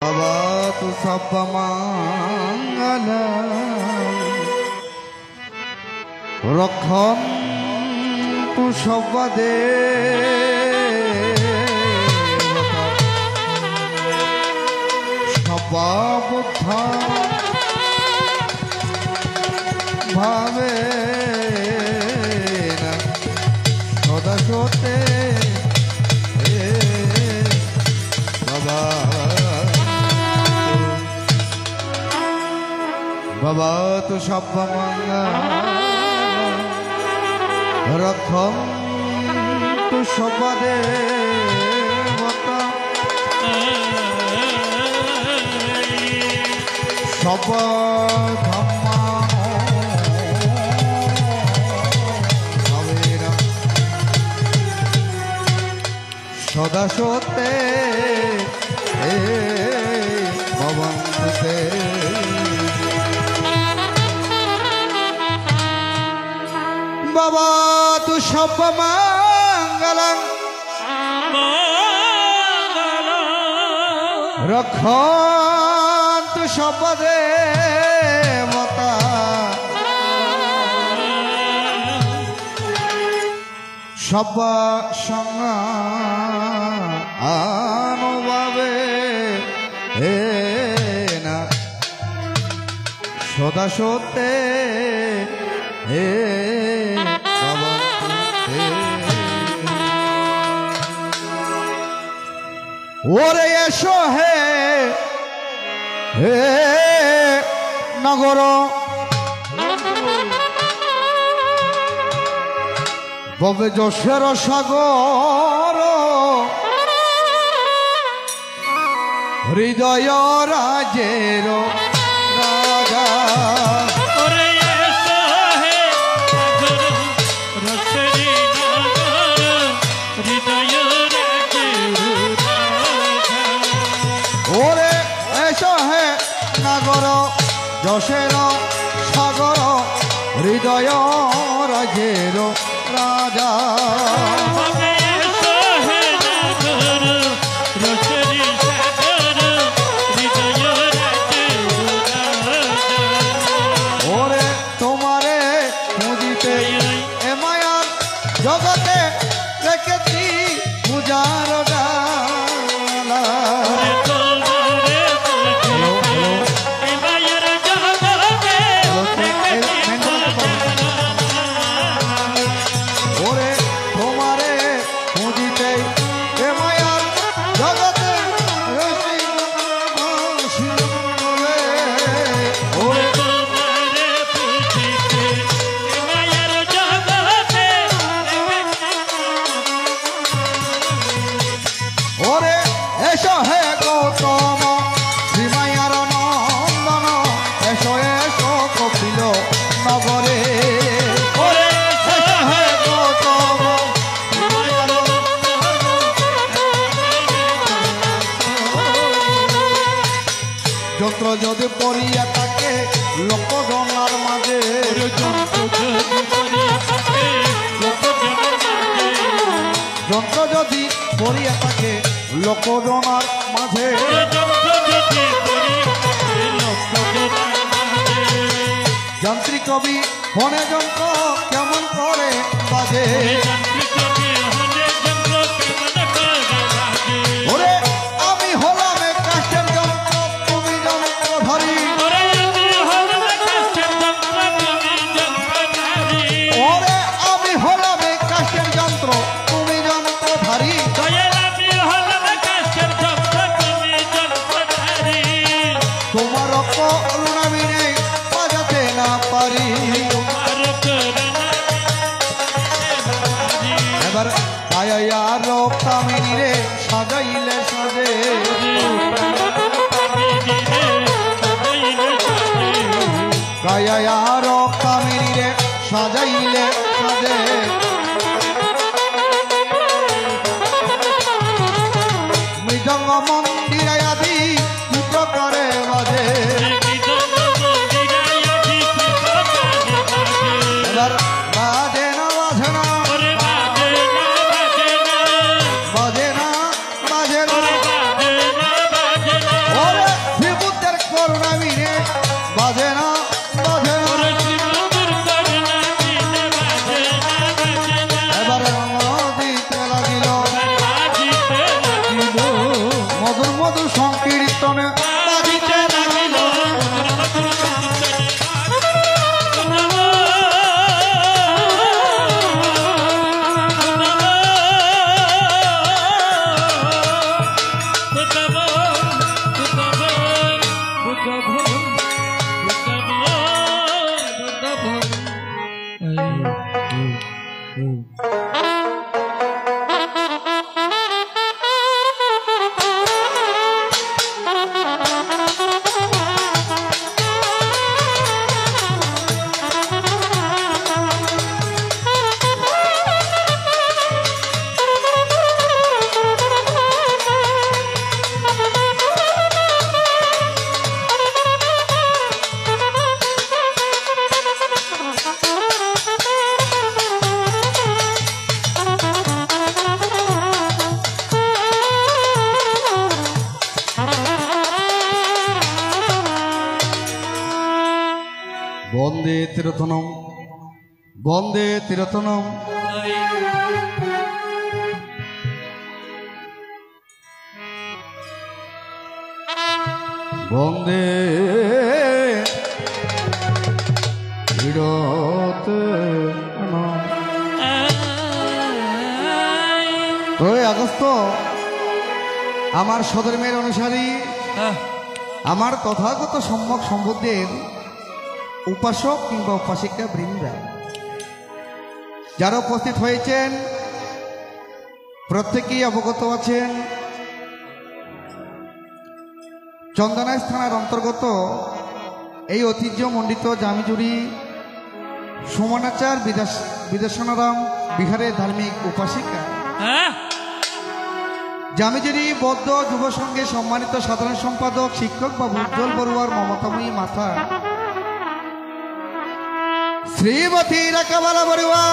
भवतु सर्वमङ्गलं रक्षन्तु सर्वदेवता सर्वबुद्धा भावेन सदा सोते भवतु सर्वमङ्गलं रक्षन्तु सर्वदेवता सर्वधर्मानुभावेन सदा सोते भवन्तु ते भवतु सर्वमङ्गलं रक्षन्तु सर्वदेवता सर्वसंगानुभावेन सदा सोते ওরে এসো হে নগর ববে যশের সাগর হৃদয় রাজের রাজা যশের সাগর হৃদয় রাজের রাজা ওরে তোমারে খুঁজিতে এ মায়ার জগতে রেখেছি পূজার ডালা যন্ত্র যদি পড়িয়া থাকে লোকজনার মাঝে যন্ত্র যদি পড়িয়া থাকে লোকজনার মাঝে যান্ত্রিক কবি ফোনে যন্ত্র কেমন করে বাজে ওরে আমি হলাম কাষ্টের যন্ত্র তুমি যন্ত্রধারী ওরে আমি হলাম কাষ্টের যন্ত্র তুমি যন্ত্রধারী তোমার করুণা বিনে বাজাতে না পারি এবার কায়া রক্তামিনী রে সাজাইলে সাজে কায়া রক্তামিনী রে সাজাইলে সাজে মৃদঙ্গ মন্দিরে আদি পুত্র করে বাজে এবার বাজে না বাজে না বাজে না বাজে না সংকীর্তনে বাজিতে লাগিল বন্দে তীরথনম বন্দে তীরথনম বন্দে আগস্ট আমার সধর্মের অনুসারী আমার তথাগত সম্যক সম্বুদ্ধের উপাসক কিংবা উপাসিকা বৃন্দা যারা উপস্থিত হয়েছেন প্রত্যেকেই অবগত আছেন চন্দনাইশ থানার অন্তর্গত এই ঐতিহ্যমণ্ডিত জামিজুরি সুমনাচার বিদেশনারাম বিহারের ধার্মিক উপাসিকা জামিজুরি বৌদ্ধ যুব সংঘের সম্মানিত সাধারণ সম্পাদক শিক্ষক বাবু উজ্জ্বল বড়ুয়ার মমতাময়ী মাথা শ্রীমতী রাকাবালা বড়ুয়া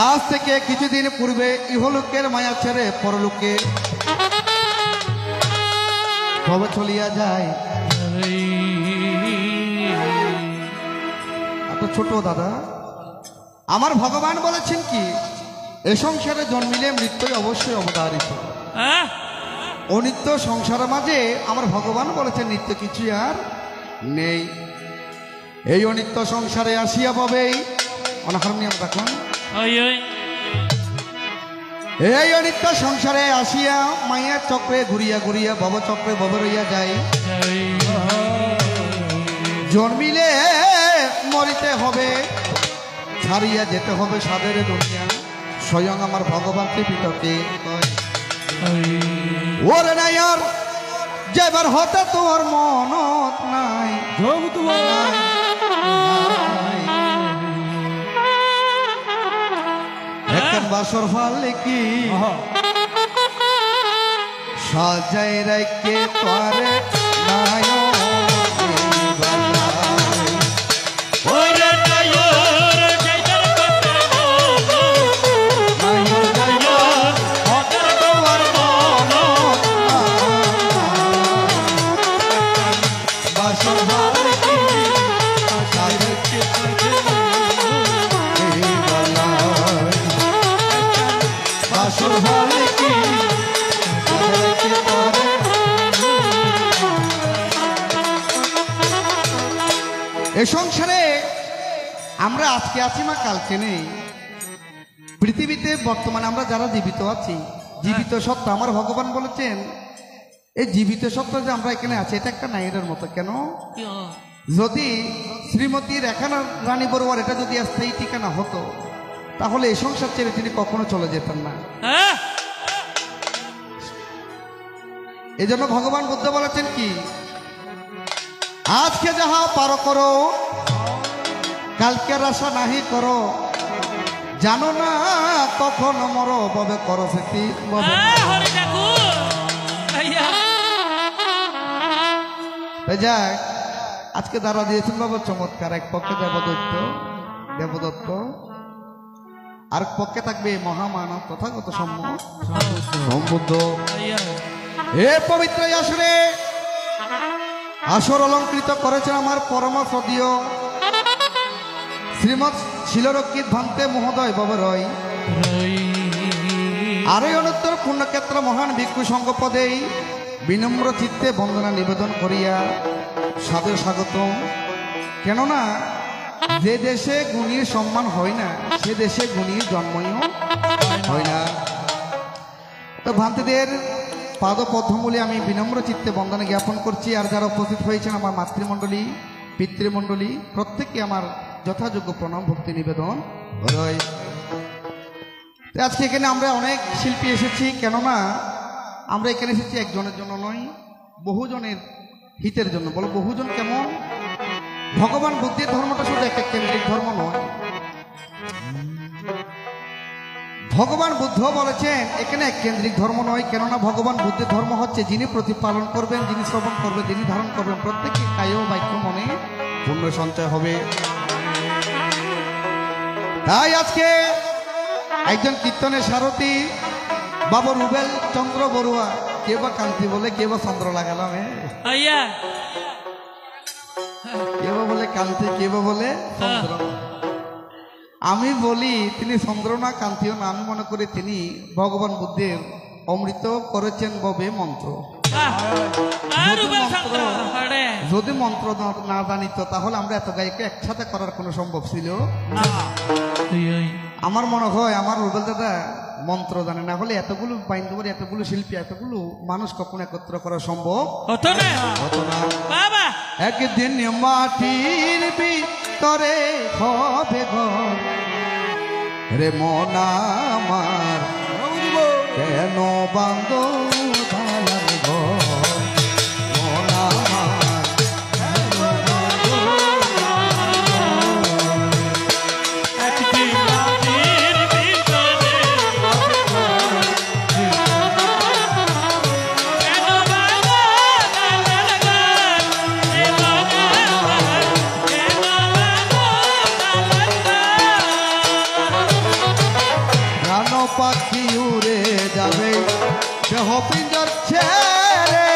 আজ থেকে কিছুদিন পূর্বে ইহলোকের মায়া ছেড়ে পরলোকে কবে চলিয়া যায়। এত ছোট দাদা, আমার ভগবান বলেছেন কি এ সংসারে জন্মিলে মৃত্যুই অবশ্যই অবধারিত। অনিত্য সংসারের মাঝে আমার ভগবান বলেছেন নিত্য কিছু আর নেই। এই অনিত্য সংসারে আসিয়া পাবেই অনাহারনিয়ম দেখুন এই অনিত্য সংসারে আসিয়া মায়ের চক্রে ঘুরিয়া ঘুরিয়া ভব চক্রে ভব রইয়া যায়। জন্মিলে মরিতে হবে, ছাড়িয়া যেতে হবে সাদের দুনিয়া। স্বয়ং আমার ভগবান ত্রিপিটকে ওরে নাই আর যেবার হতে তোর মনত নাই বাসর ফালে কি সাজাই রাখে তোরে নাই এ সংসারে আমরা আজকে আছি মা কালকে নেই। পৃথিবীতে বর্তমানে আমরা যারা জীবিত আছি, জীবিত সত্তা আমার ভগবান বলেছেন এই জীবিত সত্তা যে আমরা এখানে আছি এটা একটা নাইরের মতো। কেন? যদি শ্রীমতী রেখা রানী বড়ুয়ার এটা যদি স্থায়ী ঠিকানা হতো তাহলে এই সংসার ছেড়ে তিনি কখনো চলে যেতেন না। এই জন্য ভগবান বুদ্ধ বলেছেন কি আজকে যাহা পার করো কালকের আশা নাহি করো, জানো না কখন মরো ববে করো সেটি। যাক আজকে দ্বারা দিয়েছেন বাবা চমৎকার। এক পক্ষে দেবদত্ত আর পক্ষে থাকবে মহামানব তথাগত সম্বুদ্ধ। এ পবিত্র আসরে আসর অলঙ্কৃত করেছেন আমার পরম শ্রদ্ধেয় শ্রীমৎ শিলরক্ষিত ভান্তে মহোদয় বাবা রয়। আর এই অনুত্তর পুণ্যক্ষেত্র মহান ভিক্ষু সংঘ পদেই বিনম্র চিত্তে বন্দনা নিবেদন করিয়া সাদর স্বাগতম। কেননা যে দেশে গুণীর সম্মান হয় না সে দেশে গুণীর জন্মই হয় না। তো ভান্তিদের পাদ পদ্মমূলে আমি বিনম্র চিত্তে বন্দনা জ্ঞাপন করছি। আর যারা উপস্থিত হয়েছেন আমার মাতৃমণ্ডলী পিতৃমণ্ডলী প্রত্যেককে আমার যথাযোগ্য প্রণাম ভক্তি নিবেদন রয়। আজকে এখানে আমরা অনেক শিল্পী এসেছি, কেননা আমরা এখানে এসেছি একজনের জন্য নয়, বহুজনের হিতের জন্য। বলো বহুজন কেমন? ভগবান বুদ্ধের ধর্মটা শুধু একটা কেন্দ্রিক ধর্ম নয়। ভগবান বুদ্ধ বলেছেন এখানে এক কেন্দ্রিক ধর্ম নয়, কেননা ভগবান বুদ্ধের ধর্ম হচ্ছে যিনি প্রতিপালন করবেন, যিনি শ্রবণ করবেন, যিনি ধারণ করবেন, প্রত্যেককে কায় বাক্য মনে পুণ্য সঞ্চয় হবে। তাই আজকে একজন কীর্তনের সারথী বাবা রুবেল চন্দ্র বড়ুয়া, কে বা কান্তি বলে, কে বা চন্দ্র লাগালাম, কে বা বলে কান্তি, কে বা বলে চন্দ্র। আমি বলি তিনি চন্দ্র না কান্তিও না, আমি মনে করি তিনি ভগবান বুদ্ধের অমৃত করেছেন ববে মন্ত্র। যদি মন্ত্র না জানিত তাহলে আমরা এত গায়িকা একসাথে করার কোনো সম্ভব ছিল না। আমার মনে হয় আমার রুবেল দাদা মন্ত্র জানে, না হলে এতগুলো বাইন্দুবাড়ি, এতগুলো শিল্পী, এতগুলো মানুষ কখনো একত্র করা সম্ভব হতো না। একদিন মাটির ভিতরে হবে ঘর রে মন আমার, কেন বান্ধ দালান ঘর মন আমার, একদিন মাটির ভিতরে হবে ঘর, কেন বান্ধ দালান ঘর রে মন আমার, কেন বান্ধ দালান ঘর। প্রাণ পাখি উড়ে যাবে দেহ পিঞ্জর ছেড়ে,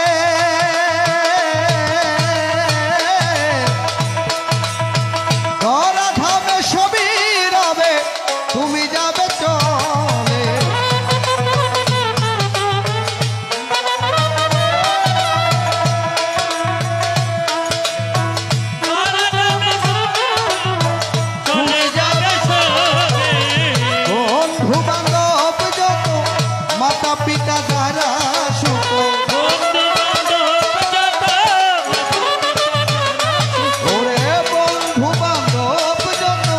ধরা ধামে সবই রবে তুমি যাবে চলে। চলে যাবে সবে, বন্ধু বান্ধব যত মাতা পিতা যারা সুখ, বন্ধু বান্ধব যত, ওরে বন্ধু বান্ধব যত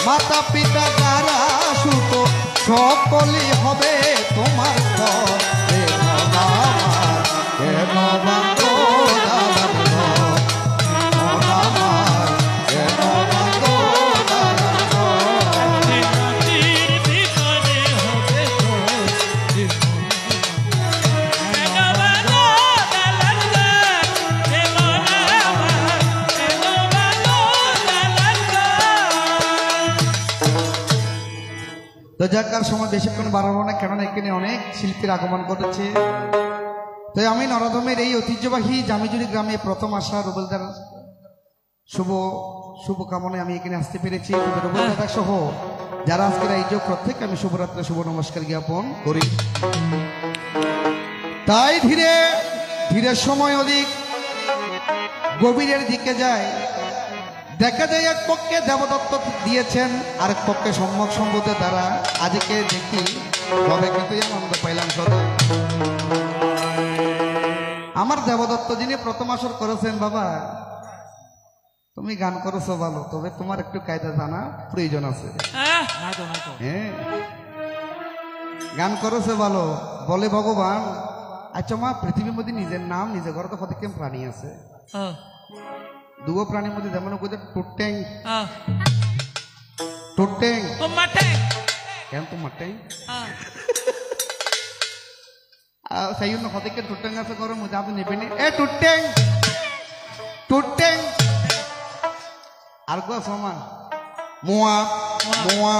মাতা পিতা যারা সুখ, সকলই হবে তোমার ঘর রে মন আমার, কেন বান্ধ দালান ঘর মন আমার, কেন বান্ধ দালান ঘর। মাটির ভিতরে হবে ঘর, কেন বান্ধ দালান ঘর রে মন আমার, কেন বান্ধ দালান ঘর। তো যাক আর সময় বেশিক্ষণ বাড়াবো না, কেননা এখানে অনেক শিল্পীর আগমন ঘটেছে। তো আমি নরাধমের এই ঐতিহ্যবাহী জামিজুরি গ্রামে প্রথম আসা রুবেলদার শুভকামনায় আমি এখানে আসতে পেরেছি। তবে রুবেল দাদা সহ যারা আজকের আয়োজক প্রত্যেক আমি শুভরাত্রে শুভ নমস্কার জ্ঞাপন করি। তাই ধীরে ধীরে সময় অধিক গভীরের দিকে যায়, দেখা যায় এক পক্ষে দেবদত্ত দিয়েছেন, আরেক পক্ষে সম্যক সম্বোধের দ্বারা আজকে দেখি তবে কিন্তু আনন্দ পাইলাম সদা। আমার দেবদত্ত যিনি প্রথম আসর করেছেন, বাবা তুমি গান করেছো ভালো, তবে তোমার একটু কায়দা জানা প্রয়োজন আছে। হ্যাঁ গান করেছো ভালো, বলে ভগবান আচ্ছা মা পৃথিবীর মধ্যে নিজের নাম নিজে ঘরে তো প্রত্যেক প্রাণী আছে, দুগো প্রাণীর মধ্যে যেমন টুট্যাং টুট্যাং কেন তোমার ট্যাং সেই জন্য কতকে টুট্যাং আছে ঘরের মধ্যে আপনি নেবেন এ টুট্যাং টুট্যাং আর গো সমান মোয়া মোয়া।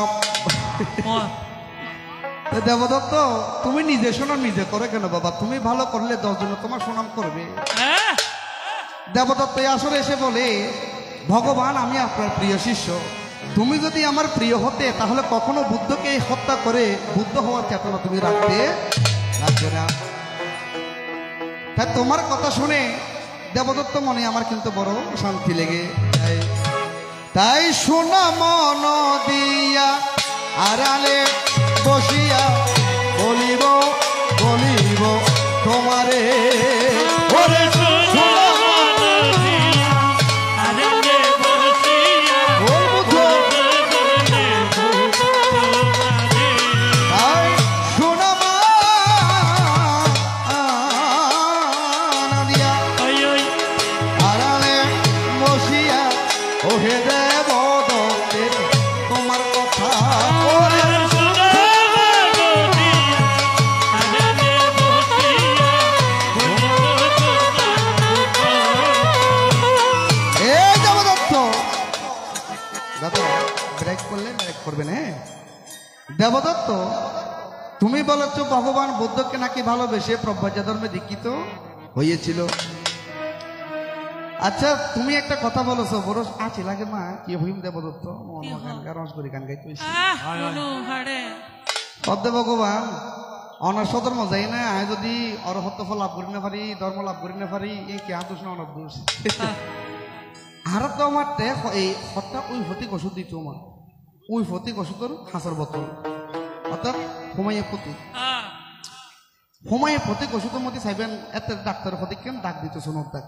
দেবদত্ত তুমি নিজে শোনাম নিজে করে কেন বাবা, তুমি ভালো করলে 10 জন তোমার সুনাম করবে। দেবদত্ত আসলে এসে বলে ভগবান আমি আপনার প্রিয় শিষ্য, তুমি যদি আমার প্রিয় হতে তাহলে কখনো বুদ্ধকে হত্যা করে বুদ্ধ হওয়ার চেতনা তুমি রাখবে না। তাই তোমার কথা শুনে দেবদত্ত মনে আমার কিন্তু বড় শান্তি লেগে যায়। তাই শোনা মন দিয়া আড়ালে বসিয়া বলিব বলিব তোমারে ওরে শোনা করবেন। হ্যাঁ দেবদত্ত, তুমি বলেছ ভগবান বুদ্ধকে নাকি ভালোবেসে প্রব্রজ ধর্মে দীক্ষিত হয়েছিল। আচ্ছা তুমি একটা কথা বলেছো বড় আছে লাগে মা কি হইম দেবদত্ত গান করি গান গাইতে পদ্মে ভগবান অনার সধর্ম যাই না আমি যদি অরহত্য ফল লাভ করি না পারি ধর্ম লাভ করি না পারি এই কে দোষ না অনার দোষ আর তো আমার এই হত্যা ওই ফতিক ওষুধ দিত আমার ওই ফতিক ওষুধের হাঁসের বোতল অর্থাৎ হুমাইয়া ফতিক হুমাইয়া ফতিক ওষুধের মধ্যে চাইবেন এত ডাক্তার ফতিক কেন ডাক দিত সোনর ডাক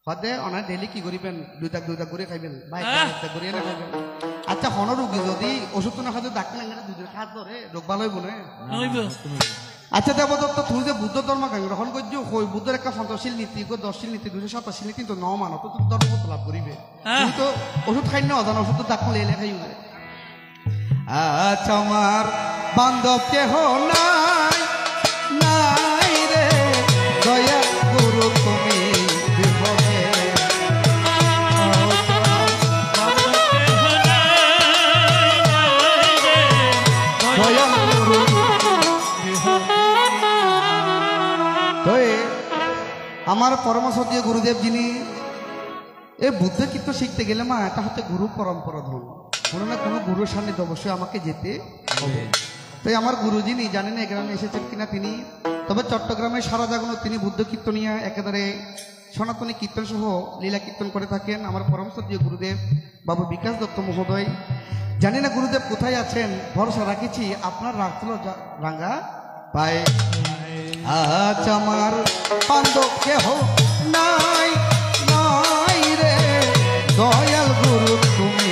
সদে অনার ডেলি কি করিবেন দুইটা করে খাইবেন ভাই একটা করে এনে খাইবেন। আচ্ছা হন রোগী যদি ওষুধ না খাতে ডাক্তার দুই খাত ধরে রোগ ভালো হইব না। আচ্ছা দেবদত্ত তুমি যে বুদ্ধ ধর্ম গ্রহণ করছো ওই বুদ্ধের একটা সন্তোষশীল নীতি 10শীল নীতি 227 নীতি তো ন মানো তো তুমি ধর্ম লাভ করিবে তুমি তো ওষুধ খাই না অজানা ওষুধ তো ডাক্তার এলে খাইবে। আচ্ছা আমার বান্ধব কেহ নাই নাই রে দয়া গুরু তুমি আমার পরমশ্রদ্ধ গুরুদেব যিনি এই বুদ্ধ কীর্ত শিখতে গেলে মা এটা হচ্ছে গুরু পরম্পরা ধর্ম কোনো না কোনো গুরুর সান্নিধ্যে অবশ্যই আমাকে যেতে হবে। তাই আমার গুরু যিনি জানেন এই গ্রামে এসেছেন কিনা তিনি, তবে চট্টগ্রামে সারা জাগানো তিনি বুদ্ধ কীর্তনিয়া একেবারে সনাতনী কীর্তন সহ লীলা কীর্তন করে থাকেন। আমার পরমশ্রদ্ধ গুরুদেব বাবু বিকাশ দত্ত মহোদয়, জানি না গুরুদেব কোথায় আছেন, ভরসা রাখেছি আপনার রাখলো রাঙ্গা পায়। আজ আমার বান্ধব কেহ নাই নাই রে দয়াল গুরু তুমি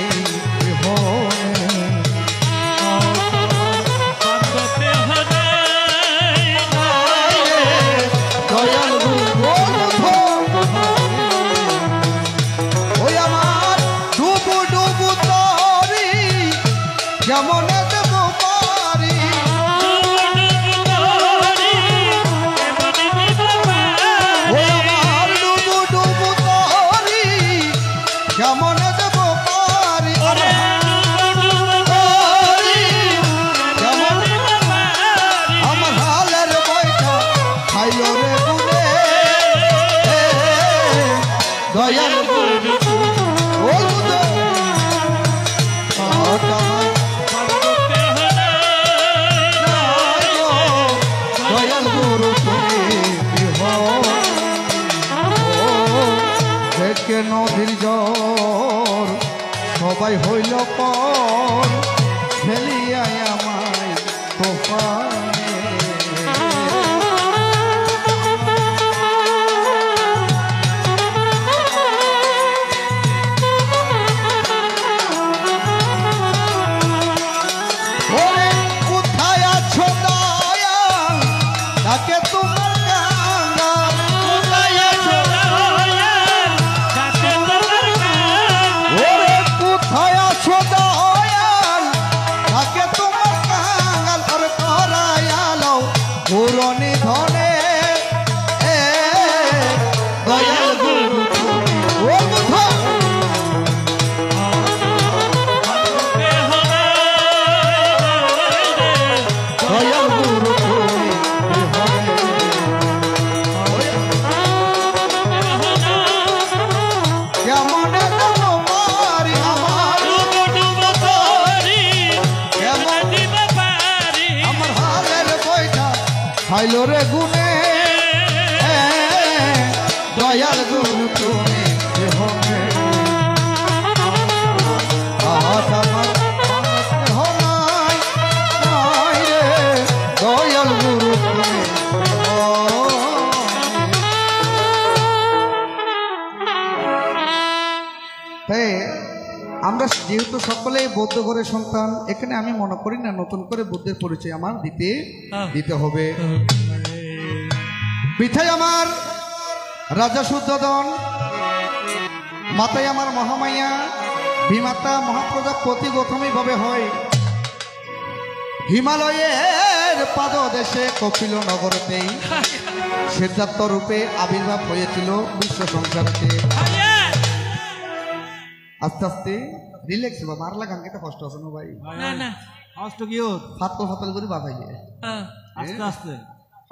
দয়াল গুরু ওই আমার ডুবু ডুবু তরি যেমন নদীর জ্বর সবাই হইল পর ফেলিয়াই আমায় তোফানে। ওরে কোথায় আছো দয়াল তাকে তোমার দয়াল আইল রে গুনে দয়াল গুরু তুমি কেহ নেই। আজ আমার কেহ নাই, নাই রে দয়াল গুরু তুমি কেহ নেই। তাই আমরা যেহেতু সকলেই বৌদ্ধ ঘরের সন্তান, এখানে আমি মনে করি না নতুন করে বুদ্ধের পরিচয় আমার দিতে হবে। পিঠায় আমার রাজা শুদ্ধোদন, মাতায় আমার মহামায়া বিমাতা মহাপ্রজাপতি গৌতমী ভাবে হয়। হিমালয়ের পাদদেশে কপিল নগরতেই সিদ্ধার্থ রূপে আবির্ভাব হয়েছিল বিশ্ব সংসারতে। আস্তে আস্তে রিল্যাক্স বাবা, আর লাগান কেটে কষ্ট আছে না ভাই? না না কষ্ট কি হোক ফাতল ফাতল করে বাবাইয়ে আস্তে আস্তে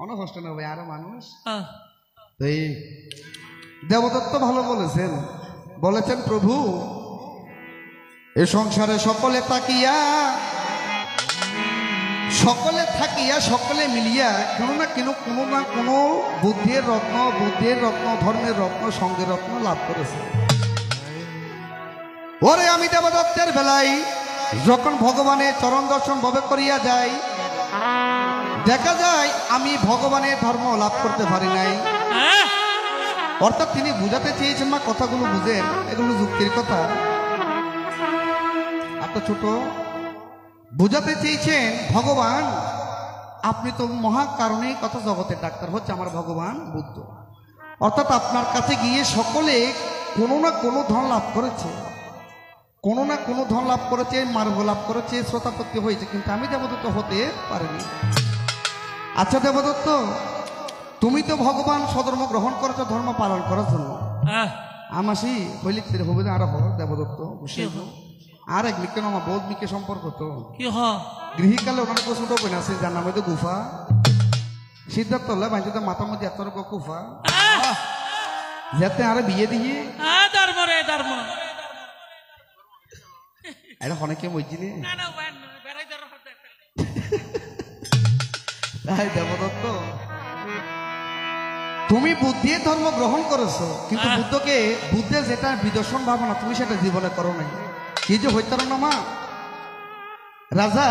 অনেক কষ্ট না ভাই, আরো মানুষ। হ্যাঁ এই দেবদত্ত ভালো বলেছেন, বলেছেন প্রভু এ সংসারে সকলে থাকিয়া সকলে মিলিয়া কোনো না কোনো বুদ্ধির রত্ন ধর্মের রত্ন সঙ্গের রত্ন লাভ করেছে। ওরে আমি দেবদত্তের বেলায় যখন ভগবানের চরণ দর্শন ভবে করিয়া যাই, দেখা যায় আমি ভগবানের ধর্ম লাভ করতে পারি নাই। অর্থাৎ তিনি বুঝাতে চেয়েছেন না, কথাগুলো বুঝেন, এগুলো যুক্তির কথা। একটা ছোট বুঝাতে চেয়েছেন ভগবান আপনি তো মহাকারণে কথা জগতের ডাক্তার হচ্ছে আমার ভগবান বুদ্ধ। অর্থাৎ আপনার কাছে গিয়ে সকলে কোনো না কোনো ধন লাভ করেছে, কোনো না কোনো ধন লাভ করেছে, মার্গ লাভ করেছে, শ্রোতাপত্তি হয়েছে, কিন্তু আমি দেবদত্ত হতে পারিনি। আচ্ছা দেবদত্ত, তুমি তো ভগবান স্বধর্ম গ্রহণ করেছো ধর্ম পালন করার জন্য। আমাসি হইলে হবে না আর দেবদত্ত আর এক মিকে আমার বৌদ্ধ মিকে সম্পর্ক তো গৃহীকালে ওনার প্রশ্নটা বই আছে যার নামে তো গুফা সিদ্ধার্থ বাইতে তো মাথার মধ্যে এত গুফা যাতে আরে বিয়ে দিয়ে এটা অনেকে বুঝছিনি। তাই দেবদত্ত তুমি বুদ্ধির ধর্ম গ্রহণ করেছো, কিন্তু বুদ্ধের যেটা বিদর্শন ভাবনা তুমি সেটা জীবনে করো নাই। কি যে হইতার না মা রাজা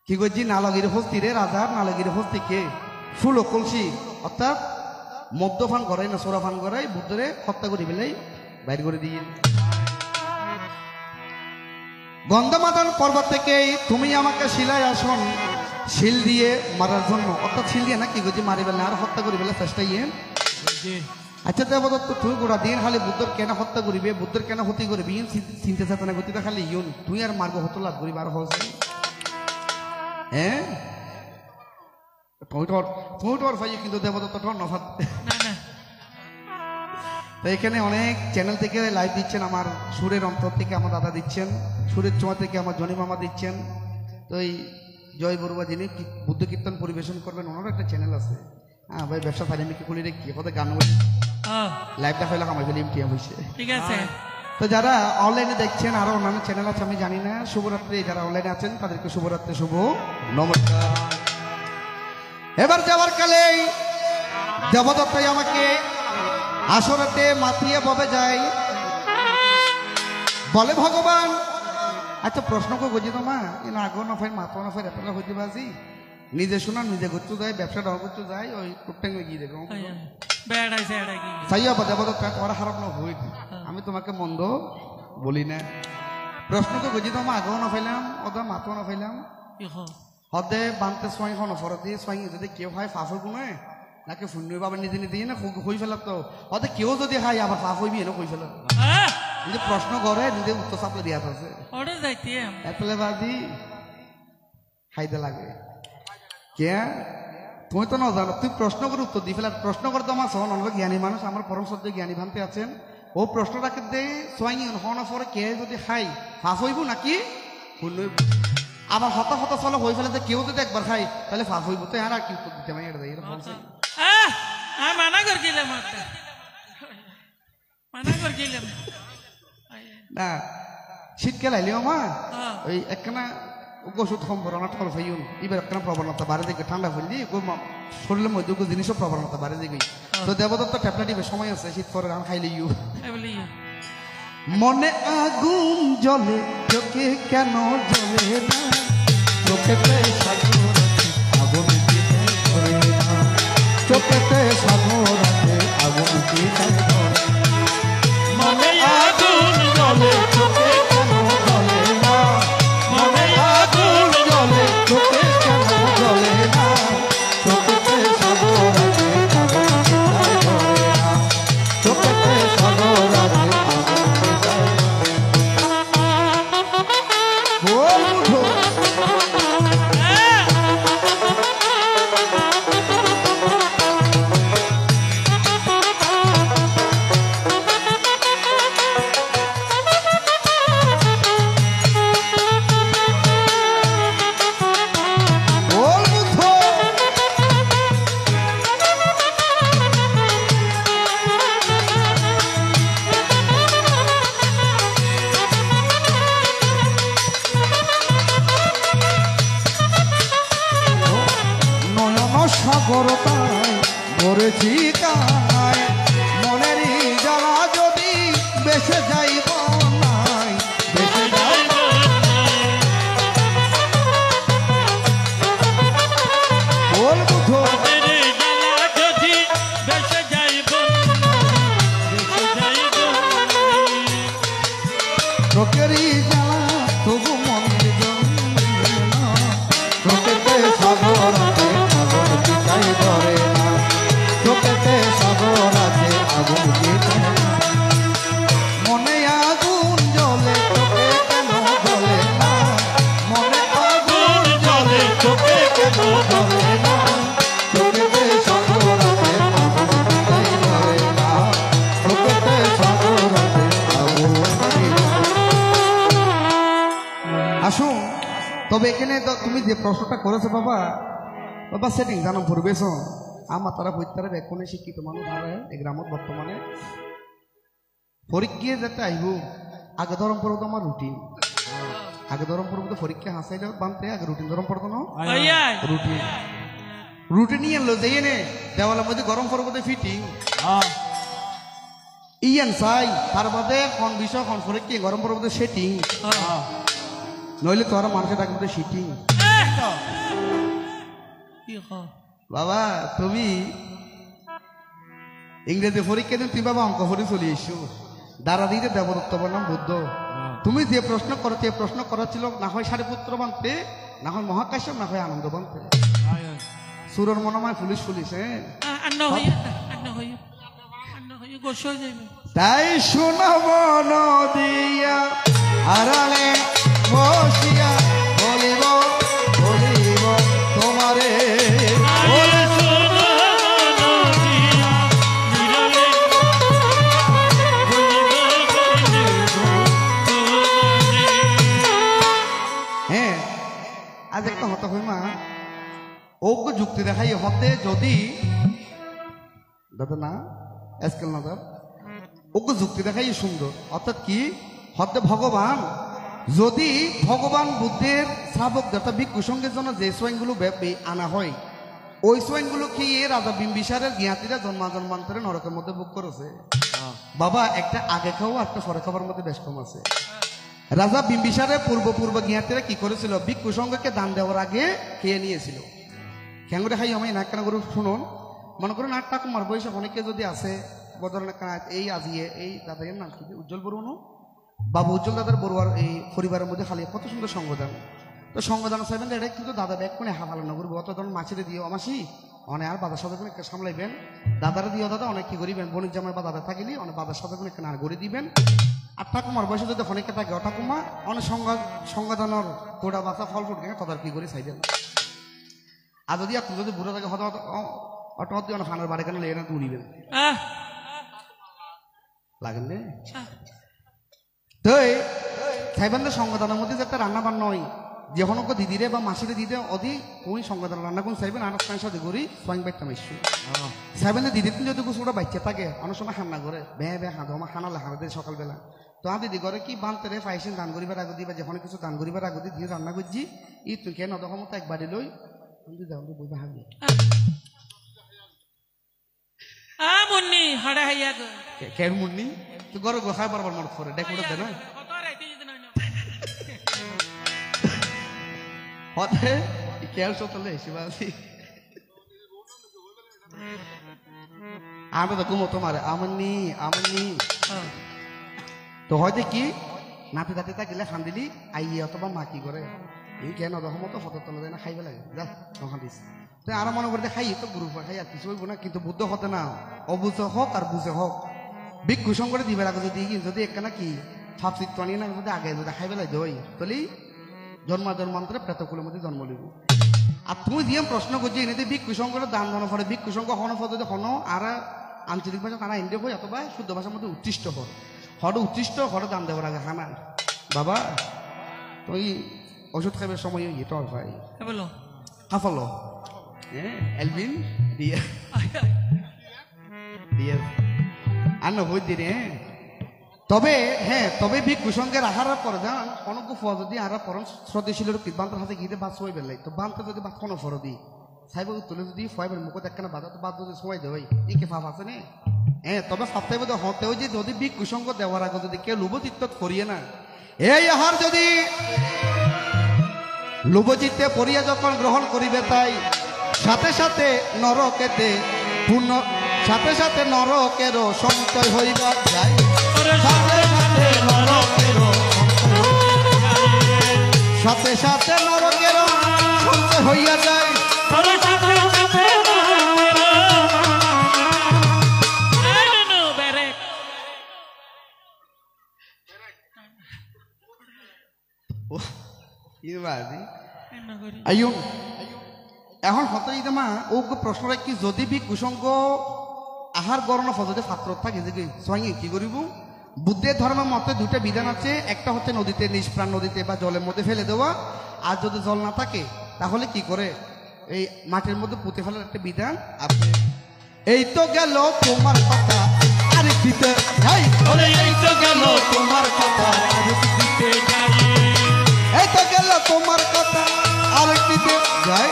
কি করছি নালগির হস্তি রে, রাজার নালগির হস্তি কে ফুল কলসি অর্থাৎ মদ্যপান করাই না সোরাপান করাই বুদ্ধরে হত্যা করি বেলাই বাইর করে দিয়ে গন্ধমাদন পর্বত থেকে তুমি আমাকে শিলায় আসন শিল দিয়ে মারার জন্য, অর্থাৎ শিল দিয়ে না কি করছি মারি বেলা আর হত্যা করি বেলা চেষ্টা ইয়ে। আচ্ছা দেবদত্ত তুই গোড়া দিন খালি বুদ্ধর কেন হত্যা করিবে, বুদ্ধর কেন হত্যা করবি চিন্তা চেতনা গতিটা খালি ইউন তুই আর মার্গ হত লাভ করিব আর হচ্ছে হ্যাঁ তুই ভাই, কিন্তু দেবদত্ত নফাত। তো এখানে অনেক চ্যানেল থেকে লাইভ দিচ্ছেন, আমার সুরের অন্তর থেকে আমার দাদা দিচ্ছেন, সুরের ছোঁয়া থেকে আমার জনি মামা দিচ্ছেন। তো এই জয় বড়ুয়া যিনি বুদ্ধ কীর্তন পরিবেশন করবেন ওনারও একটা চ্যানেল আছে। হ্যাঁ ভাই ব্যবসা ফাইনামিকে খুলি রে কি কথা গান লাইভটা হইলে আমার ফেলে ইমটিয়া হয়েছে, ঠিক আছে। তো যারা অনলাইনে দেখছেন আরো অন্যান্য চ্যানেল আছে আমি জানি না, শুভরাত্রি যারা অনলাইনে আছেন তাদেরকে শুভরাত্রি, শুভ নমস্কার। এবার যাওয়ার কালে দেবদত্তাই আমাকে আসরেতে মাতিয়ে ববে যায়, বলে ভগবান আচ্ছা প্রশ্ন কো গজি তোমা এনা আগো না ফাই মাতো না ফাই এতটা হইতে বাজি নিজে শোনা নিজে করতে যায়, ব্যবসাটা করতে যায়, ওই টুকটাং গিয়ে দেখো সাইয়া দেবদত্ত তোমার খারাপ না হই, আমি তোমাকে মন্দ বলি না। প্রশ্ন কো গজি তোমা আগো না ফাইলাম ওদা মাতো না ফাইলাম হদে বানতে সোয়াই হন ফরদি সোয়াই যদি কেউ হয় ফাফ হইব না নাকি শূন্য বাবা নিজে নিজে না হই ফেলার তো হতে কেউ যদি খাই আবার ফাফ হইবি এনে কই ফেলার নিজে প্রশ্ন করে নিজে উত্তর চাপলে দিয়া আছে এতলে বাজি খাইতে লাগে কে তুমি তো না জানো, তুই প্রশ্ন করে উত্তর দি ফেলার প্রশ্ন করে তো আমার সহন অনেক জ্ঞানী মানুষ আমার পরম সত্য জ্ঞানী ভান্তে আছেন, ও প্রশ্নটাকে দে সোয়াই হন পরে কে যদি খাই ফাফ হইব নাকি শূন্য আবার হতা হতা চলো হয়ে ফেলে যে কেউ যদি একবার খাই তাহলে ফাফ হইব, তো আর কি উত্তর দিতে এটা মানা করছিলাম না শীতকাল আইলেও মা ওই একখানা ওষুধ সম্পর্ক না ঠল ফাইন এবার একটা প্রবণতা বাড়ে দেখে ঠান্ডা ফেললি শরীরের মধ্যে জিনিসও প্রবণতা বাড়ে দেখি তো দেবদত্ত ট্যাবলেট দিবে সময় আছে শীত পরে আমি খাইলে ইউ মনে আগুন জ্বলে চোখে কেন জ্বলে না চোখেতে সাগর আছে আগুন দিতে ধরে না চোখেতে সাগর আছে আগুন দিতে ধরে মনে আগুন জ্বলে চোখে কেন জ্বলে না মনে আগুন জ্বলে চোখে কেন জ্বলে না চোখেতে সাগর আছে আগুন দিতে ধরে না চোখেতে সাগর আছে সাগরতায় ভরেছি কানায় মনেরই জ্বালা যদি বেসে যাইব নাই বেসে যাইব বল বুঝো চোখেরই জ্বালা তবু মনের জ্বলে না চোখেতে সাগর আছে ধরে না চোখেতে সাগর আছে আগুন দিতে মনে আগুন জ্বলে চোখে কেন জ্বলে না মনে আগুন জ্বলে চোখে কেন জ্বলে না চোখেতে সাগর আছে আগুন দিতে ধরে না চোখেতে সাগর আছে আগুন আসুন তবে এখানে তুমি যে প্রশ্নটা করেছো বাবা বাবা সেটিং জানাম পরিবেশ আমার তারা বৈতারা এখনে শিক্ষিত মানুষ হারে এই গ্রামত বর্তমানে পরীক্ষা যেতে আইব আগে ধরম পড়ব আমার রুটিন আগে ধরম পড়ব তো পরীক্ষা হাসাইলে বানতে আগে রুটিন ধরম পড়তো না রুটিন রুটিন নিয়ে লো যাই নে দেওয়ালের মধ্যে গরম পড়ব তো ফিটিং ইয়ান চাই তার বাদে কোন বিষয় কোন পরীক্ষা গরম পড়ব তো সেটিং নইলে তো আর মানুষের ডাকবে তো সিটিং বাবা তুমি ইংরেজি পরীক্ষা দিন তুমি বাবা অঙ্ক পড়ে চলে এসো দ্বারা দিতে দেবদত্ত নাম বুদ্ধ তুমি যে প্রশ্ন করো যে প্রশ্ন করা ছিল না হয় সারিপুত্র বানতে না হয় মহাকাশ্য না হয় আনন্দ বানতে সুরর মনোময় পুলিশ পুলিশ তাই শোনাব নদিয়া আড়ালে বসিয়া বলিব বলিব তোমারে হ্যাঁ আজ একটা হতা হই মা ওগ্য যুক্তি দেখাই হতে যদি দাদা না আজকাল না দাদা ওগ্য যুক্তি দেখাই সুন্দর অর্থাৎ কি হতে ভগবান যদি ভগবান বুদ্ধের শ্রাবক অর্থাৎ ভিক্ষু সঙ্গের জন্য যে সোয়াইনগুলো আনা হয় ওই সোয়াইনগুলো খেয়ে রাজা বিম্বিসারের জ্ঞাতিরা জন্মান্তরে নরকের মধ্যে ভোগ করেছে বাবা একটা আগে খাওয়া একটা পরে খাবার মধ্যে বেশ কম আছে রাজা বিম্বিসারের পূর্ব জ্ঞাতিরা কি করেছিল ভিক্ষু সঙ্গকে দান দেওয়ার আগে খেয়ে নিয়েছিল কেন করে খাই আমি না কেন করে শুনুন মনে করুন 8 টাকা মার বয়সে অনেকে যদি আছে বদলের এই আজিয়ে এই দাদাইয়ের নাম কি উজ্জ্বল বড়ুনো বাবু উজ্জ্বল দাদার বড়ুয়ার এই পরিবারের মধ্যে খালি কত সুন্দর সঙ্গদান তো সঙ্গদান চাইবেন এটা কিন্তু দাদা ব্যাগ করে হাফালো না করবো অত ধরুন মাছেরে দিও আমাসি অনেক আর বাজার সাথে কোনো সামলাইবেন দাদারা দিও দাদা অনেক কি করিবেন বণিক জামাই বা দাদা থাকিলি অনেক বাজার সাথে কোনো না করে দিবেন 8 টাকা মার বয়সে যদি অনেকে থাকে 8 টাকা মা অনেক সঙ্গদানের কোটা বাচ্চা ফল ফুট গেছে তদার কি করে চাইবেন আর যদি আপনি যদি বুড়ো থাকে হয়তো অটো দিয়ে অনেক খানার বাড়ি কেন লেগে না তুলিবেন লাগেন রে তো খাইবান্ধের সংগঠনের মধ্যে যে একটা রান্না বান্না হয় যখন ওকে দিদিরে বা মাসিরে দিতে অধি ওই সংগঠন রান্না কোন চাইবেন আর সাথে করি সোয়াইং বাইতাম এসু চাইবেন দিদির যদি কিছু ওটা বাচ্চা থাকে অনেক সময় খান্না করে বে বে হাঁদো আমার খানা লেখা দেয় সকালবেলা তো দিদি ঘরে কি বানতে পাইছেন দান করিবার আগে দিবা যখন কিছু দান করিবার আগে দিয়ে রান্না করছি ই তুই কেন তখন মতো একবারে লই বইবা হাবি মুন্নি হড়া হাইয়া গো কেন মুন্নি তুই ঘরে গোসাই বারবার মনে পড়ে ডেক উঠে দে না কত রাইতে যদি নয় হতে কেল সতলে শিবা আমি তো ঘুমো তোমার আমনি আমনি তো হয়তো কি নাতি দাঁতে তা গেলে খান দিলি আইয়ে অথবা মা কি করে এই কেন তখন মতো ফটো তোলা দেয় না খাইবে লাগে যা তখন দিস তুই আরো মনে করতে খাই তো গ্রুপ খাই আর কিছু হইব না কিন্তু বুদ্ধ হতে না অবুঝে হোক আর বুঝে হোক ভিক্ষু সঙ্গে দিবে আগে যদি একখানা কি সব চিত্ত আনিয়ে না যদি আগে যদি খাইবে লাগে দই তলি জন্মান্তরে প্রেতকুলের মধ্যে জন্ম লিব আর তুমি দিয়ে প্রশ্ন করছি এনে ভিক্ষু সঙ্গে দান ধন ফলে ভিক্ষু সঙ্গে হন ফল যদি হন আর আঞ্চলিক ভাষা তারা হিন্দি হয় অথবা শুদ্ধ ভাষার মধ্যে উচ্ছিষ্ট হয় হঠাৎ উচ্ছিষ্ট হঠাৎ দাম দেওয়ার আগে খানা বাবা তুই ওষুধ খাইবার সময় এটা ভাই বলো কাফলো এলভিন দিয়ে দিয়ে আর নবই দিনে তবে হ্যাঁ তবে ভিক্ষু সঙ্গে আহার পরে যান অনেক ফল যদি আহার পরম শ্রদ্ধেশীল বান্তর হাতে গিয়ে বাদ সময় বেলাই তো বান্ত যদি বাদ কোনো ফর দি সাইব তুলে যদি ফয়বের মুখত একখানা বাধা তো বাদ যদি সময় দেওয়াই একে ফাফ আছে নে হ্যাঁ তবে সপ্তাহে বোধ হতেও যে যদি ভিক্ষু সঙ্গ দেওয়ার আগে যদি কেউ লোভচিত্ত করিয়ে না এই আহার যদি লোভচিত্তে পড়িয়া যখন গ্রহণ করিবে তাই সাথে সাথে নরকেতে পূর্ণ সাথে সাথে নরকেরও সঞ্চয় হইবা যায় সাথে সাথে নরকেরও সাথে সাথে নরকেরও সঞ্চয় হইয়া যায় এখন হতে মা ও প্রশ্নটা কি যদি বি কুসঙ্গ আহার গরণ ফজতে পাত্র থাকে যে সঙ্গে কি করিব বুদ্ধের ধর্মের মতে দুইটা বিধান আছে একটা হচ্ছে নদীতে নিষ্প্রাণ নদীতে বা জলের মধ্যে ফেলে দেওয়া আর যদি জল না থাকে তাহলে কি করে এই মাটির মধ্যে পুঁতে ফেলার একটা বিধান আছে এই তো গেল তোমার কথা আরেক দিতে এই তো গেল তোমার কথা আরেক দিতে এই তো গেল তোমার কথা আরেক দিতে যাই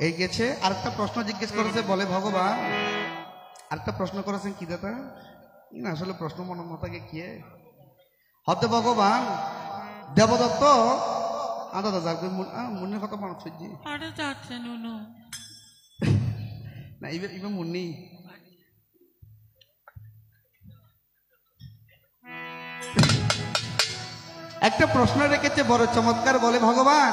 এই গেছে আরেকটা প্রশ্ন জিজ্ঞেস করেছে বলে ভগবান আরেকটা প্রশ্ন করেছেন কি দাদা না আসলে প্রশ্ন মনের মতাকে কি হতে ভগবান দেবদত্ত দাদা যাক মুন্নির কথা মনে হচ্ছে না এবার মুন্নি একটা প্রশ্ন রেখেছে বড় চমৎকার বলে ভগবান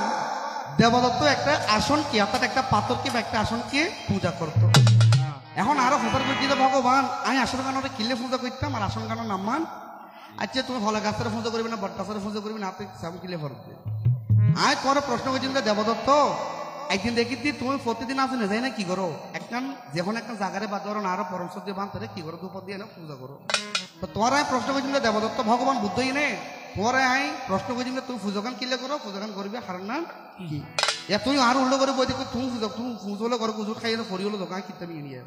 দেবদত্ত একটা আসনকে অর্থাৎ একটা পাথরকে বা একটা আসনকে পূজা করতো এখন আরো হতার করছি ভগবান আমি আসন গানটা কিনলে পূজা করতাম আর আসন গানোর নাম্মান আচ্ছা তুমি ফলে গাছের পূজা করবি না বট গাছের পূজা করবি না তুই সাম কিনলে ফরবে আমি পরে প্রশ্ন করছি দেবদত্ত একদিন দেখি তুমি প্রতিদিন আসনে যাই না কি করো একখান যখন একটা জায়গারে বাদ ধরো না আরো পরম সদ্য বাঁধতে কি করো দুপদ দিয়ে না পূজা করো তো তোমার আমি প্রশ্ন করছি দেবদত্ত ভগবান বুদ্ধই নে পরে আই প্রশ্ন করছি তুমি পূজাগান কিনলে করো পূজাগান করবি হারার নাম কি তুই আর উল্টো করে বই দেখো তুমি পুজো হলে করো পুজো খাই ফরি হলো দোকান কিনতে নিয়ে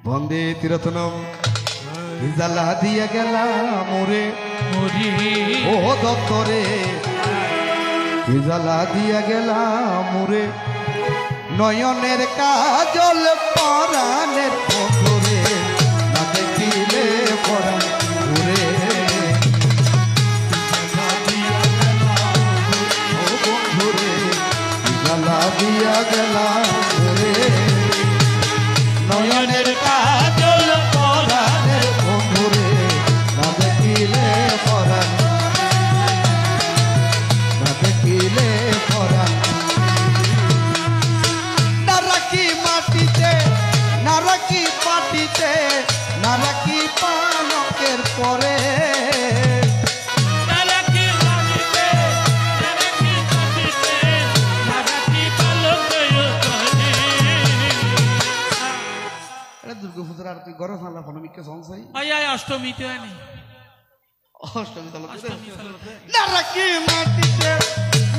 বন্দে তীরথনম জ্বালা দিয়া গেলা মোরে ও দত্তরে জ্বালা দিয়া গেলা মোরে নয়নের কাজল পরাণের পথরে না দেখিলে পরাণ ঘুরে জ্বালা দিয়া গেলা মোরে নয়নের কাজল পরাণের পথরে না দেখিলে পরাণ না দেখিলে পরাণ নারাকি মাটিতে নারাকি পাটিতে নারাকি পালকের পরে দুর্গা পূজার আর তুই গরম ফালা ফনমিকে সংসাই অষ্টমীতে অষ্টমী তলতে অষ্টমী চলতে নারাকি মাটিতে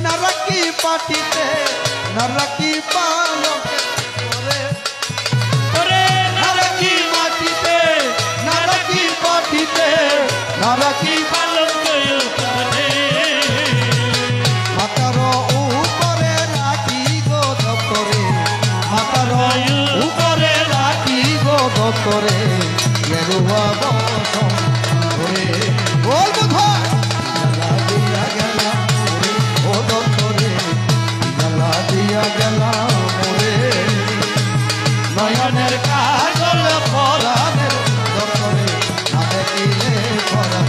নারাকি পাটিতে নারাকি পালকে করে ওরে নারাকি মাটিতে নারাকি পাটিতে নারাকি পালন করে মাতার উপরে রাখি গো দপ্তরে মাতার উপরে রাখি গো দপ্তরে গেরুয়া বসন করে বল বুধা জ্বালা দিয়া গেলাম মোরে ও দপ্তরে জ্বালা দিয়া গেলাম মোরে নয়নের কাজল পরাণের দপ্তরে না দেখিলে পরাণ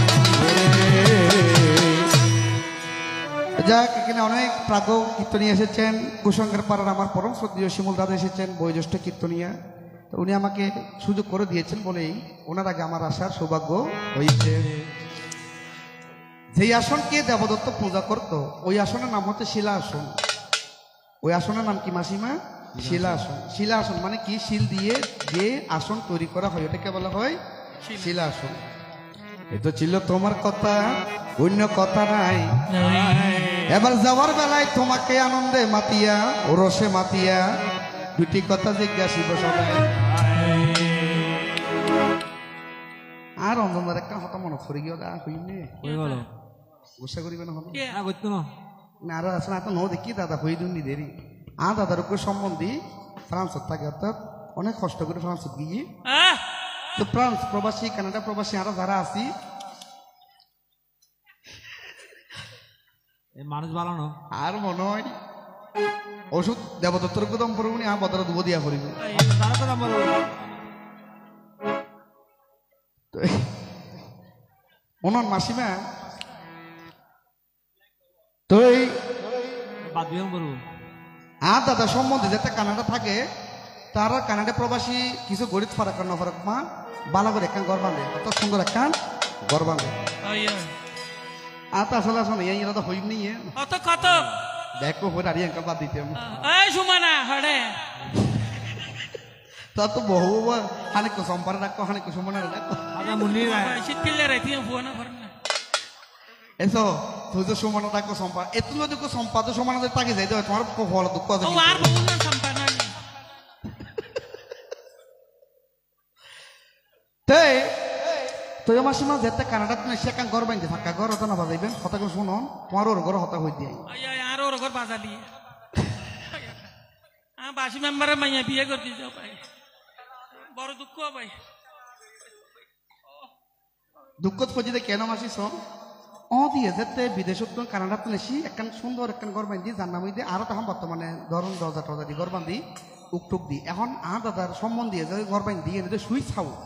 যাক এখানে অনেক প্রাজ্ঞ কীর্তনী এসেছেন কুসঙ্গের পাড়ার আমার পরম শ্রদ্ধেয় শিমুল দাদা এসেছেন বয়োজ্যেষ্ঠ কীর্তনিয়া তো উনি আমাকে সুযোগ করে দিয়েছেন বলেই ওনার আগে আমার আসার সৌভাগ্য হয়েছে যেই আসনকে দেবদত্ত পূজা করত ওই আসনের নাম হচ্ছে শিলা আসন ওই আসনের নাম কি মাসিমা শিলা আসন শিলা আসন মানে কি শিল দিয়ে যে আসন তৈরি করা হয় ওটাকে বলা হয় শিলা আসন এ তো ছিল তোমার কথা অন্য কথা নাই এবার যাওয়ার বেলায় তোমাকে আনন্দে মাতিয়া ও রসে মাতিয়া দুটি কথা জিজ্ঞাসিব সবাই আর অন্ধকার একটা হতা মনে করে গিয়ে দা হইনে গুসা করিবে না হবে না আর আসলে এত ন দেখি দাদা হই দুনি দেরি দাদার উপর সম্বন্ধী ফ্রান্সত থাকে অর্থাৎ অনেক কষ্ট করে ফ্রান্সত গিয়ে তো ফ্রান্স প্রবাসী কানাডা প্রবাসী আরো যারা আছি মানুষ ভালো না আর মনে হয় ওষুধ দেবদত্তর কদম পড়বনি আর বদর দুব দিয়া পড়িব মনন মাসিমা তো বাদ দিয়ে বলবো আর দাদা সম্বন্ধে যাতে কানাডা থাকে তারা কানাডা প্রবাসী কিছু গরিব ফারাক না ফারাক মা বালা করে একখান ঘর বাঁধে অত সুন্দর একখান ঘর বাঁধে আর তা আসলে আসলে এই তো হইব নি অত কত দেখো হয়ে আর একখান বাদ দিতে এই সুমানা হড়ে তা তো বহু হানিকো সম্পারে ডাকো হানিকো সুমনে ডাকো মুন্নি শীতকালে রাইতে ফোন করেন না এসো তুই তো সুমনে ডাকো সম্পা এত যদি সম্পাদ সমানে তাকে যাইতে হয় তোমার হল দুঃখ আছে ও আর বহু না সম্পাদনা তাই তো মাসিমা যেতে কানাডাত না সে কান ঘর বাইন্দে ফাঁকা ঘর হতো না বাজাইবেন হতা করে শুনুন তোমার ওর ঘর হতা হই দিয়ে আর ওর ঘর বাজা দিয়ে বাসি মেম্বারে মাইয়া বিয়ে করতে যাও ভাই বড় দুঃখ ভাই দুঃখ খুঁজিতে কেন মাসি শোন দিয়ে যেতে বিদেশত কানাডাত নেছি একখান সুন্দর একখান ঘর বান্ধি যার নাম দিয়ে আরো তখন বর্তমানে ধরুন দরজা টরজা দি ঘর বান্ধি উকটুক দি এখন দাদার সম্বন্ধ দিয়ে যে ঘর বান্ধি দিয়ে সুইচ হাউস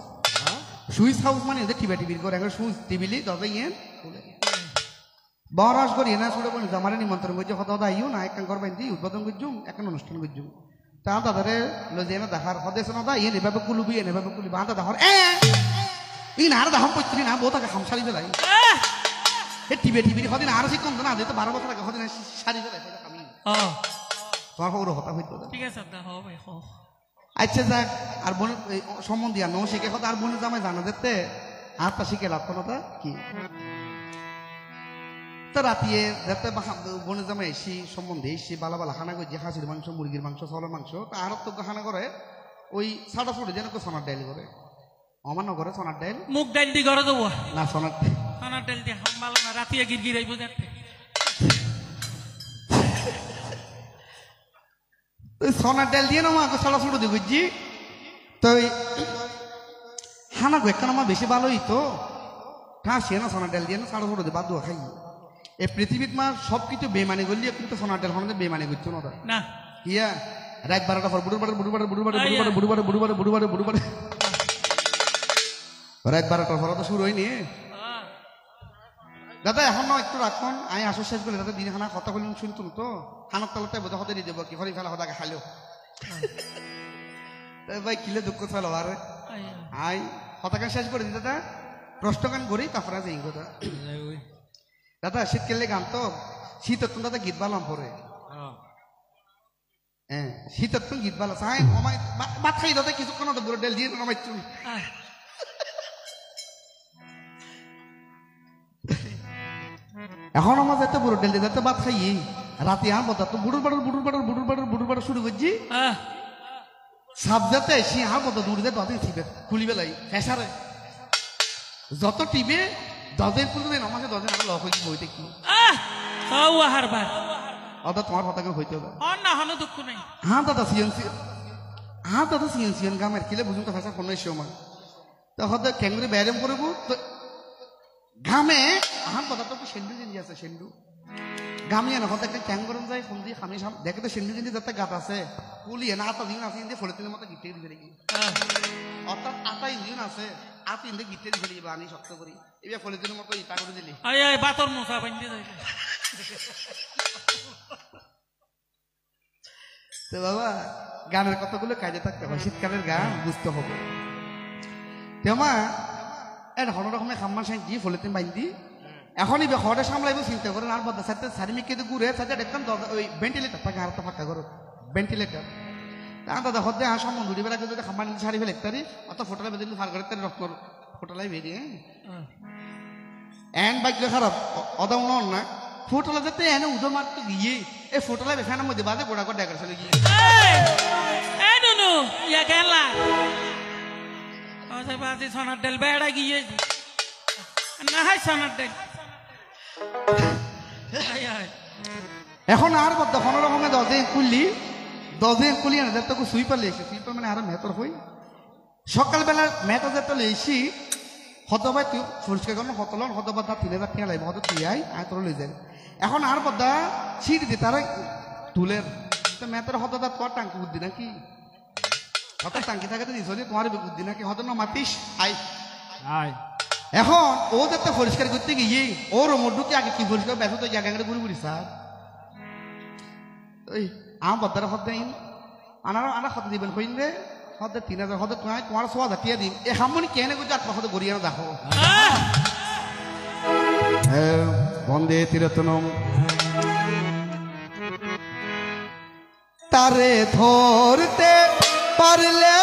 সুইচ হাউস মানে এদের টিভি টিভির ঘর এখন সুইচ টিভিলি দরজা ইয়ে বরাস করি না শুনে বলি জামারে নিমন্ত্রণ করছে হতা হতা আইও না একখান ঘর বান্ধি উদ্বোধন করছুম একখান অনুষ্ঠান করছুম তা দাদারে লজে না দেখার হদেছে না দা ইয়ে এভাবে কুলুবি এভাবে কুলিবি দেখার ই না আর দেখাম পড়ছি না বউ তাকে হামসারি ফেলাই টিভি টিভির হদিন আরো শিক্ষণ না যেহেতু 12 বছর আগে হদিন সারি ফেলাই আমি তোমার খবর হতা হইতো ঠিক আছে হো ভাই হো আচ্ছা যাক আর বোন সম্বন্ধ দিয়া নৌ শিখে কথা আর বোনের জামাই জানা যেতে আর তা শিখে রাখতো না তা কি তো রাতিয়ে যাতে বোনের জামাই এসি সম্বন্ধে এসি বালা বালা খানা করছে হাঁসির মাংস মুরগির মাংস ছাগলের মাংস তা আর তো খানা করে ওই সাদা ফুটে যেন সোনার ডাইল করে আমার না করে সোনার ডাইল মুখ ডাইল দি ঘরে দেবো না সোনার সোনার ডাইল দিয়ে হাম্বাল না রাতিয়ে গির আইব যাতে সোনার ডাইল দিয়ে না আমাকে সাদা ফুটে দিয়ে বুঝছি তো হানা গো একখান আমার বেশি ভালোই তো সে না সোনার ডাল দিয়ে না সাদা ফুটে দিয়ে বাদ খাই এই পৃথিবীত মা সব কিছু বেমানি করলি কিন্তু সোনার ডাল খাওয়ানো বেমানি করছো না ইয়া রাত 12টা পর বুড়ুবারে রাত 12টার পর তো শুরু হয়নি দাদা এখন না একটু রাখুন আমি আসর শেষ করি দাদা দিনে খানা কথা বলুন শুনতুন তো খানার তালাতে বোধ হতে দিয়ে দেবো কি হরি ফেলা হতাকে খাইলেও ভাই কিলে দুঃখ ফেলো আর আই হতাকে শেষ করে দিই দাদা প্রশ্ন গান করি তারপরে যাই কথা দাদা শীতকালে গান তো শীতত দাদা গীত বালাম পরে হ্যাঁ শীতত গীত বালা চাই আমায় ভাত খাই দাদা কিছুক্ষণ তো বুড়ো ডেল দিয়ে নামাই তুমি এখন আমার যাতে বুড়ো ডেল যাতে ভাত খাইয়ে রাতে আর বদা তো বুড়ুর বাড়র শুরু করছি সাপ যাতে সে আর বদা দূরে যায় দতে টিপে খুলি বেলাই ফেসারে যত টিপে দদের পুরো আমাকে দদের আরো লক হয়েছি বইতে কি হারবার অর্থাৎ তোমার কথা কেউ হইতে হবে না হলো দুঃখ নেই হ্যাঁ দাদা সিএন গামের কিলে বুঝুন তো ফেসা কোনো এসে আমার তো হয়তো ক্যাঙ্গুরি ব্যায়াম করবো তো ঘামে আহান কথা তো সেন্ডু জিনিস আছে সেন্ডু ঘামিয়ে না হয়তো একটা ক্যাং করেন যায় ফোন দিয়ে খামি দেখে তো সেন্ডু জিনিস যাতে গাত আছে পুলিয়ে না আতা দিন আছে ইন্দে ফলেতিনের মতো গিটে দিয়ে ফেলি অর্থাৎ আতা ইঞ্জিন আছে আত ইন্দে গিটে দিয়ে ফেলি আনি শক্ত করি এবার ফলেতিনের মতো ইটা করে দিলি বাতর মশা বান্ধি যাইবে তো বাবা গানের কথাগুলো কাজে থাকতে হবে শীতকালের গান বুঝতে হবে তেমা এটা হন রকমের খাম্মান সাই দিয়ে ফলেতিন বাইন্দি এখনই হঠাৎ সামলাইব চিন্তা করেন আর বদা সাথে সারিমিকে ঘুরে সাথে দেখতাম ওই ভেন্টিলেটার থাকে আর তো ফাঁকা করো ভেন্টিলেটার তা দাদা হতে আর সম্বন্ধ ঘুরি বেড়া যদি খাম্মান সারি ফেলে একটারি অত ফোটালা বেঁধে ফার করে তারি রক্ত ফোটালাই বেরিয়ে এন বাইক খারাপ অদাম নন না ফোটালা যাতে এনে উদো মারতে গিয়ে এই ফোটালা বেখানের মধ্যে বাদে গোড়া করে ডেকার চলে গিয়ে নুনু ইয়া গেলা বাজে সোনার ডেল বেড়া গিয়ে না হয় সোনার ডেল এখন আর বদ্ধ কোনো রকমে 10 দিন কুলি না যাতে সুইপার লেগেছে সুইপার মানে আরো মেহতর হই সকালবেলা মেহতর যাতে লেগেছি হতবাই তুই পরিষ্কার করলো হতলন হতবা তার 3000 টাকা লাগবে হয়তো তুই আয় তোর লই যাই এখন আর বদ্ধা ছিট দি তারা তুলের মেহতর হত তার তোর টাঙ্কি বুদ্ধি নাকি হত টাঙ্কি থাকে তো নিশ্চয় তোমার বুদ্ধি নাকি হত না মাতিস আয় এখন ও যাতে পরিষ্কার করতে গিয়ে ওর মড্ডুকে আগে কি পরিষ্কার ব্যথ তো জায়গা ঘুরে ঘুরি স্যার ওই আমার বদ্দারা হত দিন আনা হত দিবেন কইন রে হত 3000 হত তোমার 6000 টাকা দিন এ হামনি কেনে গুজা আত্মা হত গড়িয়ে দেখো বন্দে তিরতনম তারে ধরতে পারলে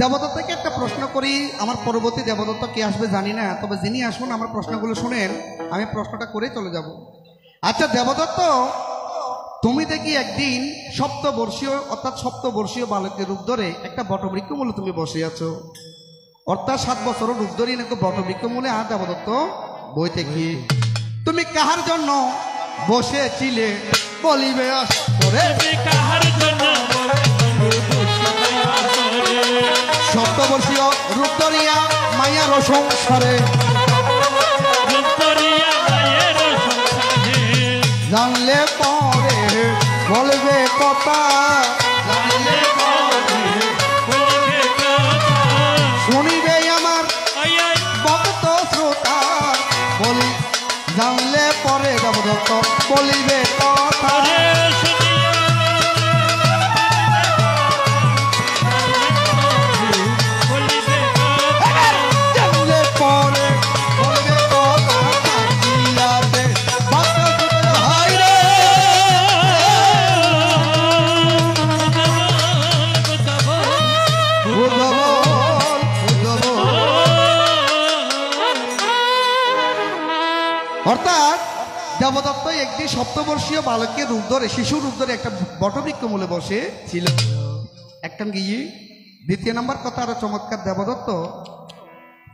দেবদত্তকে একটা প্রশ্ন করি আমার পরবর্তী দেবদত্ত কে আসবে জানি না তবে যিনি আসুন আমার প্রশ্নগুলো শুনেন আমি প্রশ্নটা করে চলে যাব আচ্ছা দেবদত্ত তুমি দেখি একদিন সপ্তবর্ষীয় বালকের রূপ ধরে একটা বটবৃক্ষ মূলে তুমি বসে আছো অর্থাৎ 7 বছরের রূপ ধরে নাকি বটবৃক্ষ মূলে আর দেবদত্ত বইতে কি তুমি কাহার জন্য বসেছিলে বলিবে আসরে কাহার জন্য সপ্তবর্ষীয় রূপ করিয়া মায়ার সংসারে জানলে পরে বলবে কথা শুনিবে আমার ভক্ত শ্রোতা বলি জানলে পরে দেবদত্ত বলিবে কথা জানলে পরে বলবে কথা থাকিয়াছে ভক্ত শ্রোতা হায় রে অর্থাৎ দেবদত্ত একটি সপ্তবর্ষীয় বালকের রূপ ধরে শিশু রূপ ধরে একটা বটবৃক্ষ মূলে বসে ছিল একটা গিয়ে দ্বিতীয় নম্বর কথা আরো চমৎকার দেবদত্ত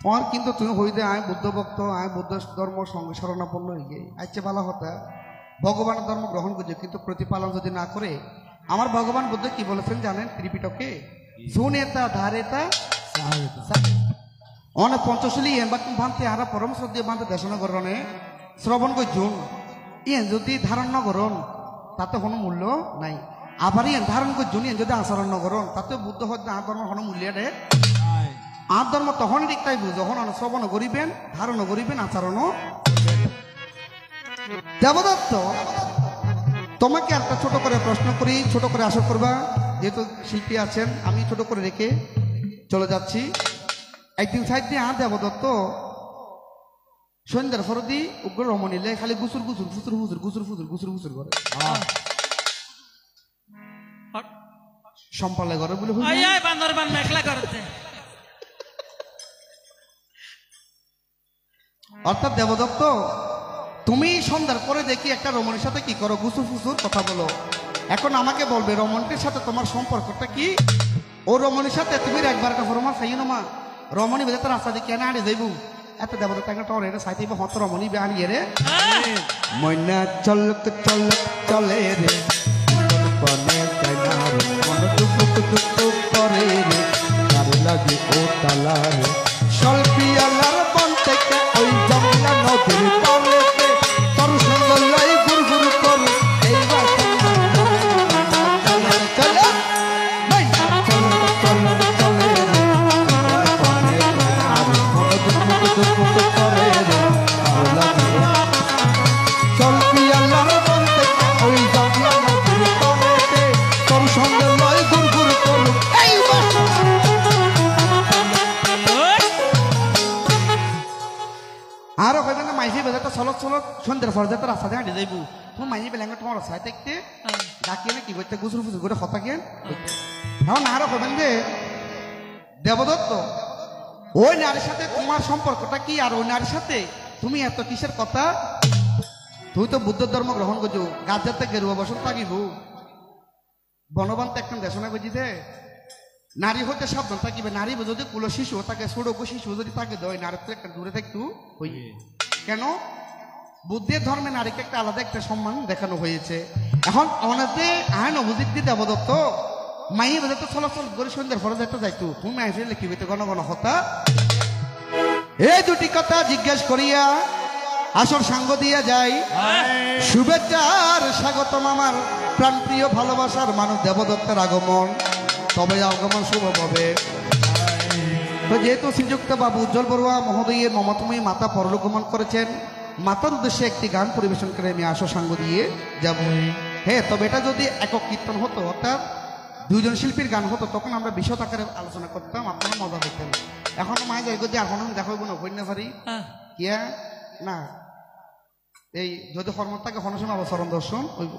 তোমার কিন্তু তুমি হইতে আয় বুদ্ধ ভক্ত আয় বুদ্ধ ধর্ম সঙ্গে শরণাপন্ন হয়ে গিয়ে আচ্ছা ভালো হতা ভগবানের ধর্ম গ্রহণ করছে কিন্তু প্রতিপালন যদি না করে আমার ভগবান বুদ্ধ কি বলেছেন জানেন ত্রিপিটকে সুনেতা ধারেতা অনেক পঞ্চশলী এনবাকুম ভান্তে আরা পরম শ্রদ্ধীয় ভান্তে দেশনা করণে শ্রবণ করছুন ইয়েন যদি ধারণ নগরণ তাতে কোনো মূল্য নাই আবার ইয়েন ধারণ করছুন ইয়েন যদি আচরণ নগরণ তাতে বুদ্ধ হচ্ছে আর ধর্ম কোনো মূল্য দে আর ধর্ম তখন দেখতাই যখন শ্রবণ করিবেন ধারণ করিবেন আচরণও দেবদত্ত তোমাকে একটা ছোট করে প্রশ্ন করি ছোট করে আশা করবা যেহেতু শিল্পী আছেন আমি ছোট করে রেখে চলে যাচ্ছি একদিন সাইড দিয়ে দেবদত্ত সন্ধ্যার ফরদি উগ্র রমণীলে খালি গুসুর গুসুর ফুসুর ফুসুর গুসুর ফুসুর গুসুর ফুসুর করে সম্পালে ঘরে বলে বান্দরবান মেখলা করতে অর্থাৎ দেবদত্ত তুমি সন্ধ্যার পরে দেখি একটা রমণীর সাথে কি করো গুসুর ফুসুর কথা বলো এখন আমাকে বলবে রমণীর সাথে তোমার সম্পর্কটা কি ও রমণীর সাথে তুমি একবার একটা ফরমা চাই না মা রমণী বেঁধে তো রাস্তা দিয়ে কেন আনি যাইব এত দেবদত্ত একটা টরে রে সাইতে হত রমণী আনিয়ে রে ময়না চলক চলক চলে রে পনে কেনার মন টুক টুক করে রে তার লাগে ও তালা রে সলপিয়ালার বন থেকে ওই জমলা নদীর পাড়েতে তোর সঙ্গ লাই গুর গুর করে এই চলে চলে ময়না চলক চলক চলে রে পনে কেনার মন টুক করে রে তার লাগে সলপিয়ালার বন থেকে ওই জমলা নদীর পাড়েতে তোর সঙ্গ লাই গুর গুর করে এই আরো কইবেন না মাইসি বেজাটা চলক চলক সন্ধ্যার পর যেতে রাস্তা দিয়ে হাঁটে যাইব তোমার মাইসি বেলাঙ্গ তোমার রাস্তায় দেখতে ডাকিয়ে না কি করতে গুসুর ফুসুর করে হতা কেন এখন আরো কইবেন যে দেবদত্ত ওই নারীর সাথে তোমার সম্পর্কটা কি আর ওই নারীর সাথে তুমি এত কিসের কথা তুই তো বুদ্ধ ধর্ম গ্রহণ করছো গাছাতে গেরুয়া বসন থাকিব বনবান্ত একটা দেশনা বুঝিতে নারী হতে সাবধান থাকিবে নারী যদি কুল শিশু তাকে ছোট শিশু যদি তাকে দেয় নারী তো একটা দূরে থাকতু হই কেন বুদ্ধের ধর্মে নারীকে একটা আলাদা একটা সম্মান দেখানো হয়েছে এখন আমাদের আইন অবুজিত দিয়ে দেবদত্ত মাইয়ে বেজাতে চলাচল করে সন্ধ্যার পরে যেতে যাইতো তুমি মাইসে লিখিবে তো ঘন ঘন হতা এই দুটি কথা জিজ্ঞেস করিয়া আসর সাঙ্গ দিয়া যাই শুভেচ্ছার স্বাগতম আমার প্রাণপ্রিয় ভালোবাসার মানুষ দেবদত্তের আগমন তবে আগমন শুভ হবে তো যেহেতু শ্রীযুক্ত বাবু উজ্জ্বল বড়ুয়া মহোদয়ের মমতময়ী মাতা পরলোকগমন করেছেন মাতার উদ্দেশ্যে একটি গান পরিবেশন করে আমি আসর সাঙ্গ দিয়ে যাব হ্যাঁ তবে এটা যদি একক কীর্তন হতো অর্থাৎ দুইজন শিল্পীর গান হতো তখন আমরা বিশদ আকারে আলোচনা করতাম আপনারা মজা পেতেন এখন মায় যাই যে এখনো দেখা হইব না হইনা পারি কিয়া না এই যদি হরমত থাকে হনসম অবসরণ দর্শন হইব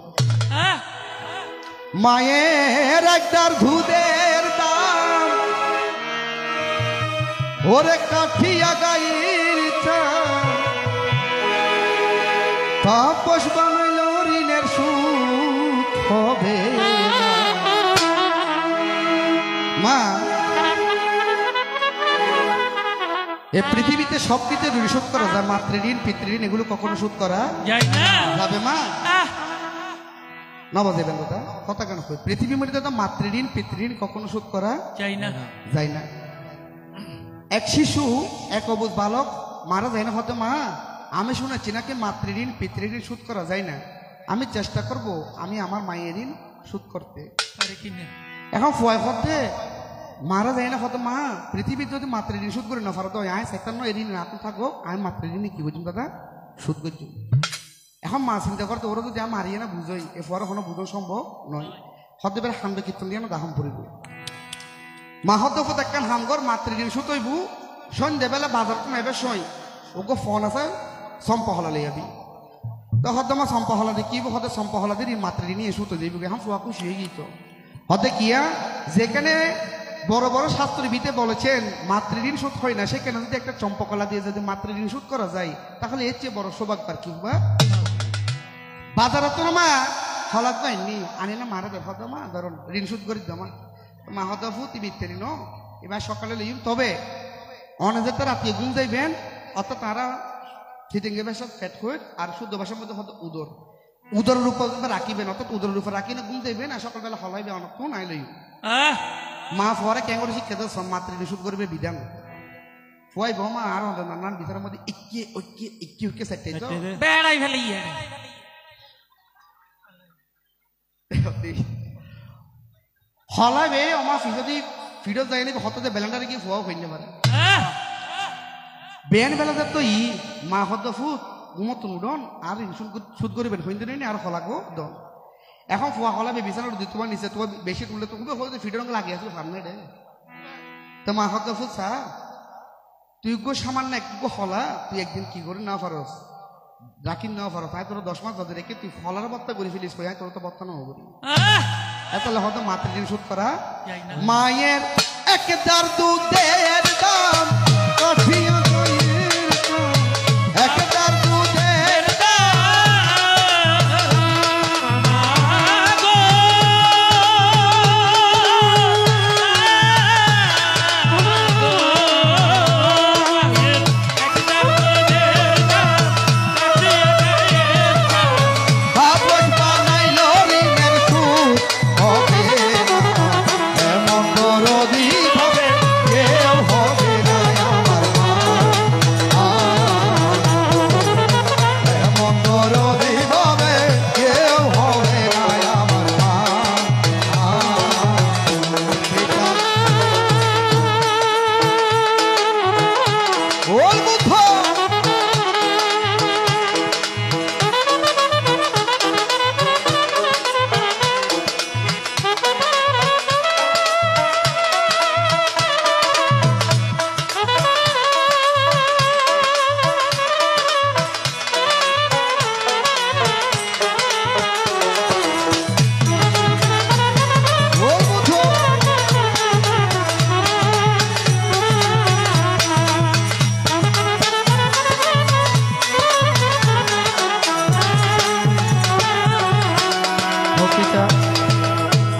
মায়ের একদার দুধের দাম ওরে কাঠিয়া গাইর তাপস বানাইল ঋণের সুখ হবে মা এ পৃথিবীতে সব কিছু ঋণ শোধ করা যায় মাতৃঋণ পিতৃঋণ এগুলো কখনো শোধ করা যাবে মা না বাজাবেন কথা কথা কেন পৃথিবীর মধ্যে তো মাতৃঋণ পিতৃঋণ কখনো শোধ করা চাই না যায় না এক শিশু এক অবুঝ বালক মারা যায় না হতে মা আমি শুনেছি নাকি মাতৃঋণ পিতৃঋণ শোধ করা যায় না আমি চেষ্টা করব আমি আমার মায়ের ঋণ শোধ করতে পারে কিনে এখন ফয় হতে মারা যায় না হতে মা পৃথিবীর যদি মাতৃঋণ শোধ করে না পারো তো আয় সেখানে ঋণ না থাকবো আমি মাতৃঋণে কি বুঝুন দাদা শোধ করছি এখন মা চিন্তা করতে ওরা যদি আমি মারিয়ে না বুঝোই এরপরে কোনো বুঝো সম্ভব নয় হতে পারে হামবে কীর্তন দিয়ে না দাহম পড়িব মা হতে উপর একখান হামগর মাতৃঋণ শোধ হইব সন্ধ্যেবেলা বাজার তো নেবে সই ওকে ফোন আছে সম্পহলা লিয়ে দি তো হতে আমার সম্পহলা দিয়ে কি হতে সম্পহলা দিয়ে মাতৃঋণী এসে তো যাইব এখন ফুয়া খুশি হয়ে গিয়েছ হতে কিয়া যেখানে বড় বড় শাস্ত্রবিদে বলেছেন মাতৃঋণ শোধ হয় না সেখানে যদি একটা চম্পকলা দিয়ে যদি মাতৃঋণ শোধ করা যায় তাহলে এর চেয়ে বড় সৌভাগ্য আর কি বা বাজারে তো মা হলাদ পাইনি আনি না মারা দেখো তো মা ধরুন ঋণ শোধ করে দাও মা হতে ফুটি বিত্তেরি ন এবার সকালে লইম তবে অনেকে তো রাতে ঘুম যাইবেন অর্থাৎ তারা খিটিঙ্গে ভাষা ফ্যাট হয়ে আর শুদ্ধ ভাষার মধ্যে হয়তো উদরের উপর রাখিবেন অর্থাৎ উদরের উপর রাখি না ঘুম যাইবেন আর সকালবেলা হলাইবে অনেকক্ষণ আই লইম মা ফরে কেন করে শিক্ষা দেয় মাতৃ শুধু করবে বিধান ফুয়াই বৌমা আর নানান বিচারের মধ্যে ইকে ঐক্যে ইকে ঐক্যে সেটাই তো বেড়াই ফেলে ইয়ে হলাইবে আমার যদি ফিডো যায় নিবে হতে বেলান্ডারে গিয়ে ফুয়াও হইতে পারে বেন বেলা তো ই মা হত ফুট ঘুমত উডন আর শুধ করিবেন হইতে নেই আর হলাগো দন এখন ফুয়া হলাবে বিছানার দুই তোমার নিচে তোমার বেশি তুললে তো খুবই হয়তো ফিডের রঙে লাগিয়ে আসলে সামনে রে তো মা হত ফুট চা তুই গো সামান্য একটু হলা তুই একদিন কি করে না পারস রাখি না পারস তাই তোর 10 মাস ধরে রেখে তুই ফলার বত্তা করে ফেলিস কই তোর তো বত্তা না করি তাহলে হয়তো মাতৃঋণ শোধ করা মায়ের একদার দুধের দাম কঠিয়া কইর একদার দুধের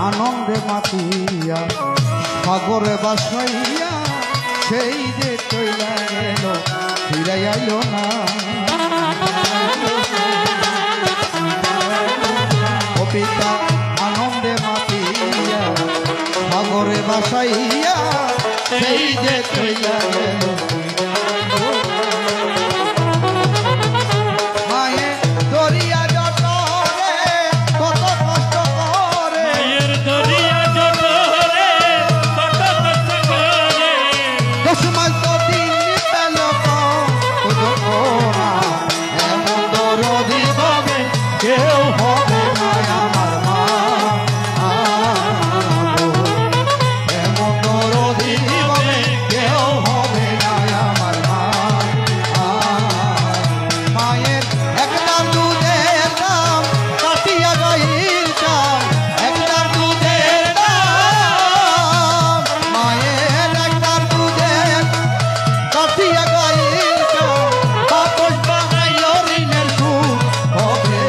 আনন্দে মাতিয়া সাগরে বাসাইয়া সেই যে চইলা গেল ফিরাই আইল না ও পিতা আনন্দে মাতিয়া সাগরে বাসাইয়া সেই যে চইলা গেল মায়ে দরিয়া কেউ হবে না আমার মা এমন দরদি হবে কেউ হবে না আমার মা মায়ের একটা দুধের দাম কাটিয়া গাইর চাল একটা দুধের দাম মায়ের একটা দুধের কাটিয়া গাইর চাল বাপস বানাইল ঋণের সুখ হবে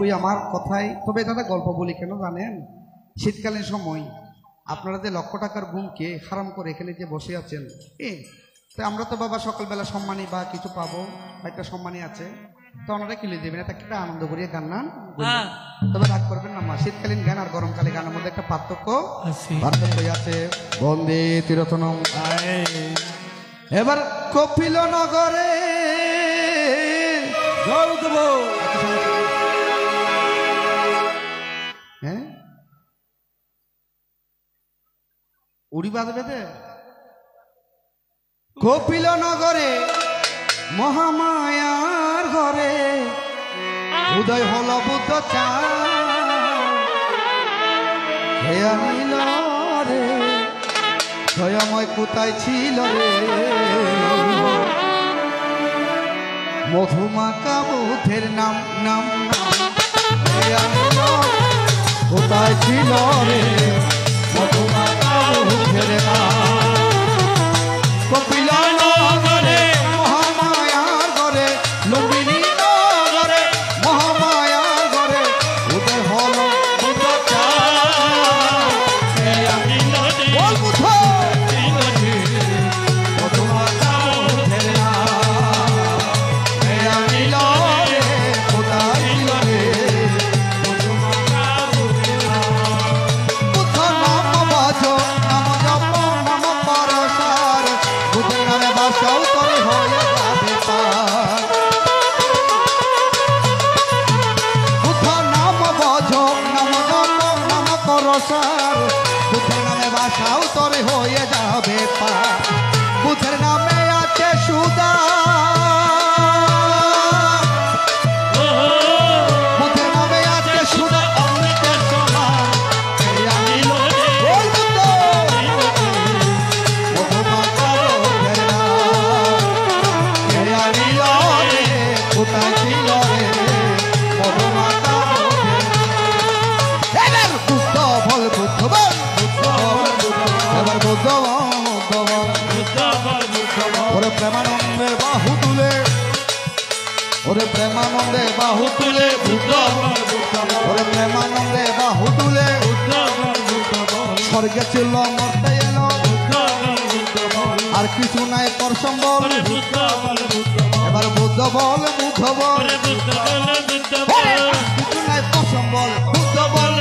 এতটুকুই আমার কথাই। তবে দাদা গল্প বলি কেন জানেন, শীতকালীন সময় আপনারা যে লক্ষ টাকার ঘুমকে হারাম করে এখানে যে বসে আছেন, তো আমরা তো বাবা সকালবেলা সম্মানী বা কিছু পাবো বা একটা সম্মানী আছে, তো ওনারা কিনে দেবেন, এটা একটা আনন্দ করিয়ে গান না। হ্যাঁ তবে রাগ করবেন না মা, শীতকালীন গান আর গরমকালে গানের মধ্যে একটা পার্থক্য আছে। বন্দে তীরথনম। এবার কপিল নগরে হ্যাঁ উড়ি বাঁধবে দে। কপিল নগরে মহামায়ার ঘরে উদয় হল বুদ্ধ চাইল রে, দয়াময় কোথায় ছিল রে, মধুমাকা বুদ্ধের নাম নাম কোথায় ছিল রে, মধুমাকা বুদ্ধের নাম। কপিল নগরে মহামায়ার ঘরে, লুম্বিনী নগরে মহামায়ার ঘরে উদয় হল বুদ্ধ চাইল মধুমাকা বুদ্ধের বাসাও তোর হয়ে যাবে পার। বুদ্ধের নামে আছে সুদা, বুদ্ধের নামে আছে সুদা অমৃতের সমান। কোথায় ছিল রে মধুমাতা, এবার বুদ্ধ বল বুদ্ধ বল, এবার বুদ্ধ বল ওরে প্রেমানন্দে বাহু তুলে, ওরে প্রেমানন্দে বাহু তুলে ওরে প্রেমানন্দে বাহু তুলে স্বর্গে ছিল মরতে এলো, আর কিছু নাই তোর সম্বল। এবার বুদ্ধ বল বুদ্ধ বল, কিছু নাই তোর সম্বল, বুদ্ধ বল